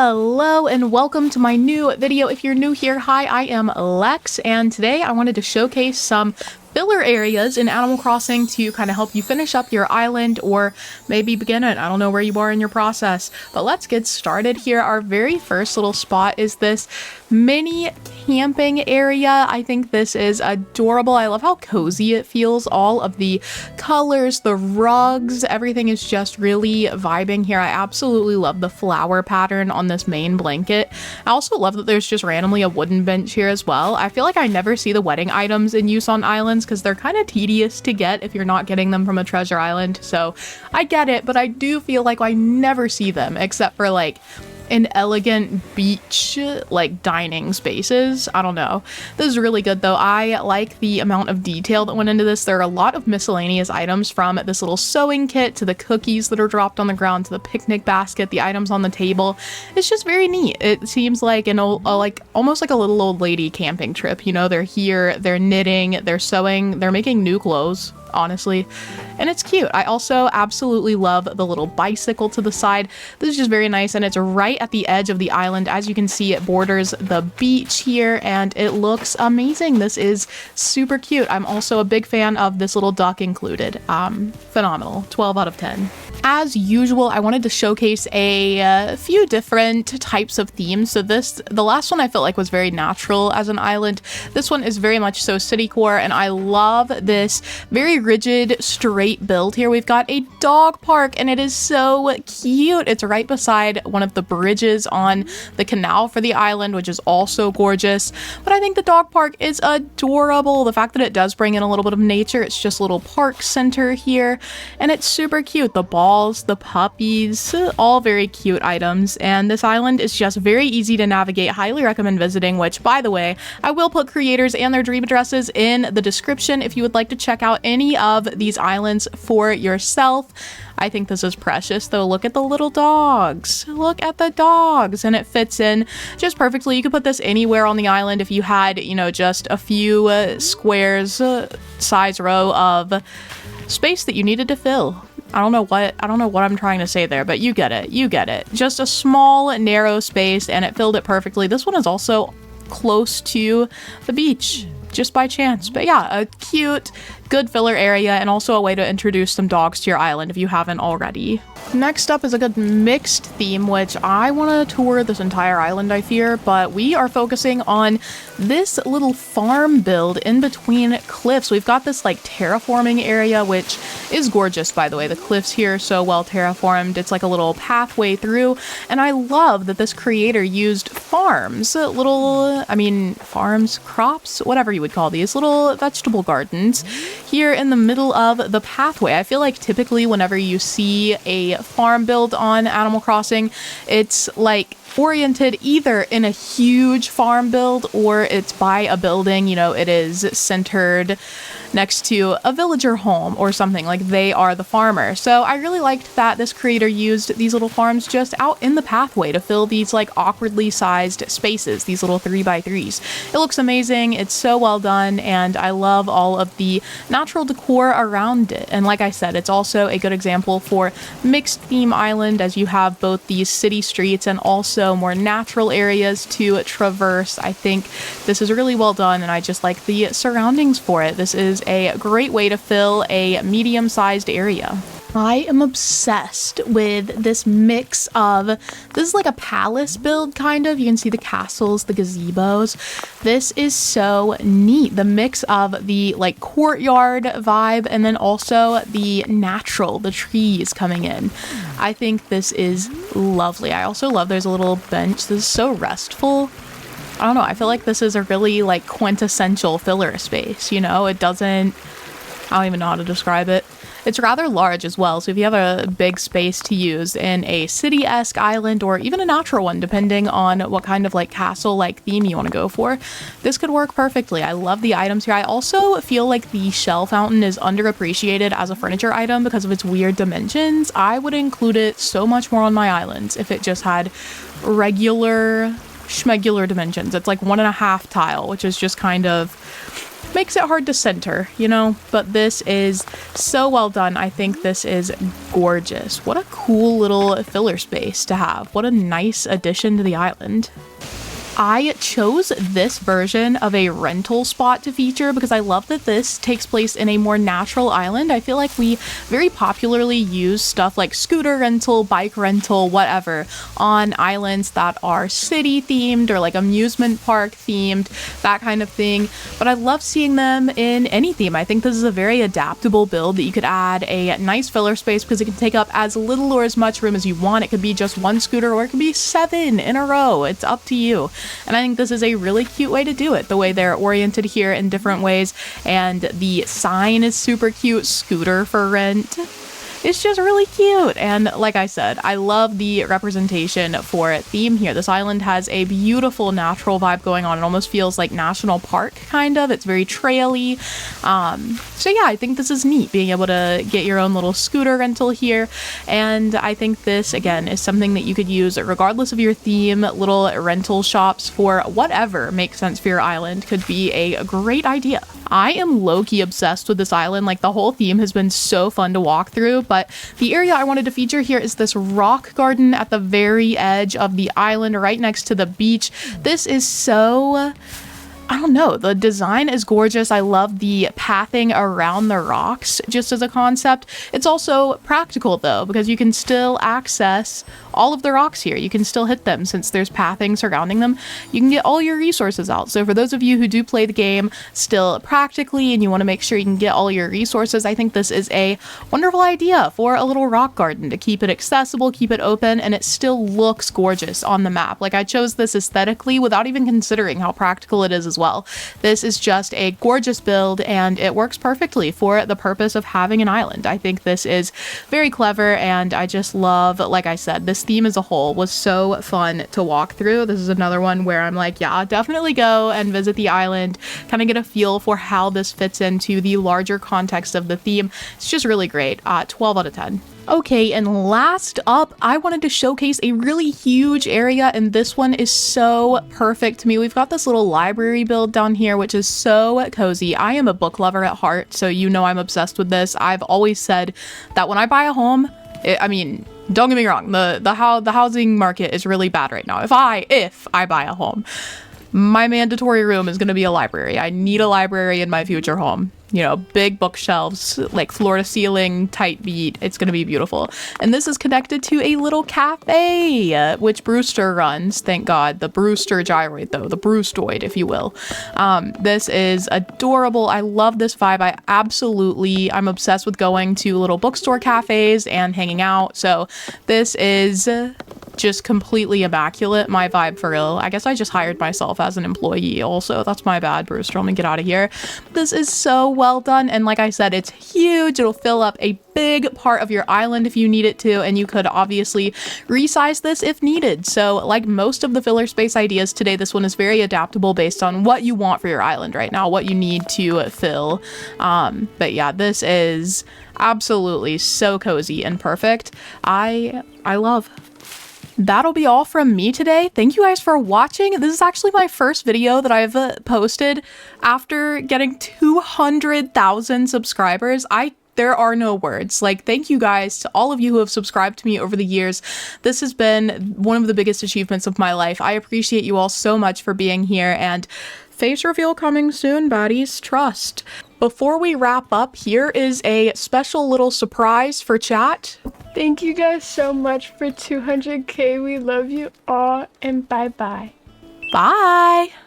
Hello and welcome to my new video. If you're new here, hi, I am Lex, and today I wanted to showcase some filler areas in Animal Crossing to kind of help you finish up your island or maybe begin it. I don't know where you are in your process, but let's get started here. Our very first little spot is this mini camping area. I think this is adorable. I love how cozy it feels. All of the colors, the rugs, everything is just really vibing here. I absolutely love the flower pattern on this main blanket. I also love that there's just randomly a wooden bench here as well. I feel like I never see the wedding items in use on islands because they're kind of tedious to get if you're not getting them from a treasure island. So I get it, but I do feel like I never see them except for like in elegant beach like dining spaces. I don't know. This is really good though. I like the amount of detail that went into this. There are a lot of miscellaneous items, from this little sewing kit to the cookies that are dropped on the ground to the picnic basket, the items on the table. It's just very neat. It seems like an old like almost like a little old lady camping trip. You know, they're here, they're knitting, they're sewing, they're making new clothes, honestly, and it's cute. I also absolutely love the little bicycle to the side. This is just very nice, and it's right at the edge of the island. As you can see, it borders the beach here, and it looks amazing. This is super cute. I'm also a big fan of this little duck included. Phenomenal. 12 out of 10. As usual, I wanted to showcase a few different types of themes. So the last one I felt like was very natural as an island. This one is very much so city core, and I love this very rigid, straight build here. We've got a dog park, and it is so cute. It's right beside one of the bridges on the canal for the island, which is also gorgeous. But I think the dog park is adorable. The fact that it does bring in a little bit of nature. It's just a little park center here, and it's super cute. The balls, the puppies, all very cute items. And this island is just very easy to navigate. Highly recommend visiting, which, by the way, I will put creators and their dream addresses in the description if you would like to check out any of these islands for yourself. I think this is precious though. Look at the little dogs. Look at the dogs, and it fits in just perfectly. You could put this anywhere on the island if you had, you know, just a few squares size row of space that you needed to fill. I don't know what I'm trying to say there, but you get it. You get it. Just a small, narrow space, and it filled it perfectly. This one is also close to the beach, just by chance. But yeah, a cute, good filler area, and also a way to introduce some dogs to your island if you haven't already. Next up is a good mixed theme, which I want to tour this entire island, I fear, but we are focusing on this little farm build in between cliffs. We've got this like terraforming area, which is gorgeous, by the way. The cliffs here are so well terraformed. It's like a little pathway through, and I love that this creator used farms, farms, crops, whatever you would call these, little vegetable gardens here in the middle of the pathway. I feel like typically whenever you see a farm build on Animal Crossing, it's like oriented either in a huge farm build or it's by a building, you know, it is centered next to a villager home or something, like they are the farmer. So I really liked that this creator used these little farms just out in the pathway to fill these like awkwardly sized spaces, these little 3x3s. It looks amazing. It's so well done, and I love all of the natural decor around it. And like I said, it's also a good example for mixed theme island, as you have both these city streets and also more natural areas to traverse. I think this is really well done, and I just like the surroundings for it. This is a great way to fill a medium-sized area. I am obsessed with this mix of, this is like a palace build kind of. You can see the castles, the gazebos. This is so neat. The mix of the like courtyard vibe and then also the natural, the trees coming in. I think this is lovely. I also love there's a little bench. This is so restful. I don't know. I feel like this is a really like quintessential filler space, you know? I don't even know how to describe it. It's rather large as well, so if you have a big space to use in a city-esque island or even a natural one, depending on what kind of like castle-like theme you want to go for, this could work perfectly. I love the items here. I also feel like the shell fountain is underappreciated as a furniture item because of its weird dimensions. I would include it so much more on my islands if it just had regular schmegular dimensions. It's like 1.5 tile, which is just kind of makes it hard to center, you know, but this is so well done. I think this is gorgeous. What a cool little filler space to have. What a nice addition to the island. I chose this version of a rental spot to feature because I love that this takes place in a more natural island. I feel like we very popularly use stuff like scooter rental, bike rental, whatever, on islands that are city themed or like amusement park themed, that kind of thing. But I love seeing them in any theme. I think this is a very adaptable build that you could add a nice filler space because it can take up as little or as much room as you want. It could be just one scooter or it could be 7 in a row. It's up to you. And I think this is a really cute way to do it, the way they're oriented here in different ways, and the sign is super cute, scooter for rent. It's just really cute. And like I said, I love the representation for theme here. This island has a beautiful natural vibe going on. It almost feels like national park, kind of. It's very traily. So yeah, I think this is neat, being able to get your own little scooter rental here. And I think this, again, is something that you could use regardless of your theme. Little rental shops for whatever makes sense for your island could be a great idea. I am low-key obsessed with this island. Like, the whole theme has been so fun to walk through, but the area I wanted to feature here is this rock garden at the very edge of the island, right next to the beach. This is so... I don't know, the design is gorgeous. I love the pathing around the rocks just as a concept. It's also practical though, because you can still access all of the rocks here. You can still hit them since there's pathing surrounding them. You can get all your resources out. So for those of you who do play the game still practically and you want to make sure you can get all your resources, I think this is a wonderful idea for a little rock garden to keep it accessible, keep it open, and it still looks gorgeous on the map. Like, I chose this aesthetically without even considering how practical it is as well. This is just a gorgeous build and it works perfectly for the purpose of having an island. I think this is very clever and I just love, like I said, this theme as a whole was so fun to walk through. This is another one where I'm like, yeah, definitely go and visit the island, kind of get a feel for how this fits into the larger context of the theme. It's just really great. 12 out of 10. Okay, and last up, I wanted to showcase a really huge area, and this one is so perfect to me. We've got this little library build down here, which is so cozy. I am a book lover at heart, so you know I'm obsessed with this. I've always said that when I buy a home, I mean, don't get me wrong, the housing market is really bad right now. If I buy a home, my mandatory room is going to be a library. I need a library in my future home. You know, big bookshelves, like floor to ceiling, tight beat. It's going to be beautiful. And this is connected to a little cafe, which Brewster runs. Thank God. The Brewster gyroid, though. The Brewstoid, if you will. This is adorable. I love this vibe. I'm obsessed with going to little bookstore cafes and hanging out. So this is just completely immaculate. My vibe for real. I guess I just hired myself as an employee also. That's my bad, Brewster. I'm gonna get out of here. This is so well done. And like I said, it's huge. It'll fill up a big part of your island if you need it to. And you could obviously resize this if needed. So like most of the filler space ideas today, this one is very adaptable based on what you want for your island right now, what you need to fill. But yeah, this is absolutely so cozy and perfect. I love. That'll be all from me today. Thank you guys for watching. This is actually my first video that I've posted after getting 200,000 subscribers. There are no words. Like, thank you guys to all of you who have subscribed to me over the years. This has been one of the biggest achievements of my life. I appreciate you all so much for being here, and face reveal coming soon, baddies. Trust. Before we wrap up, here is a special little surprise for chat. Thank you guys so much for 200K. We love you all, and bye-bye. Bye!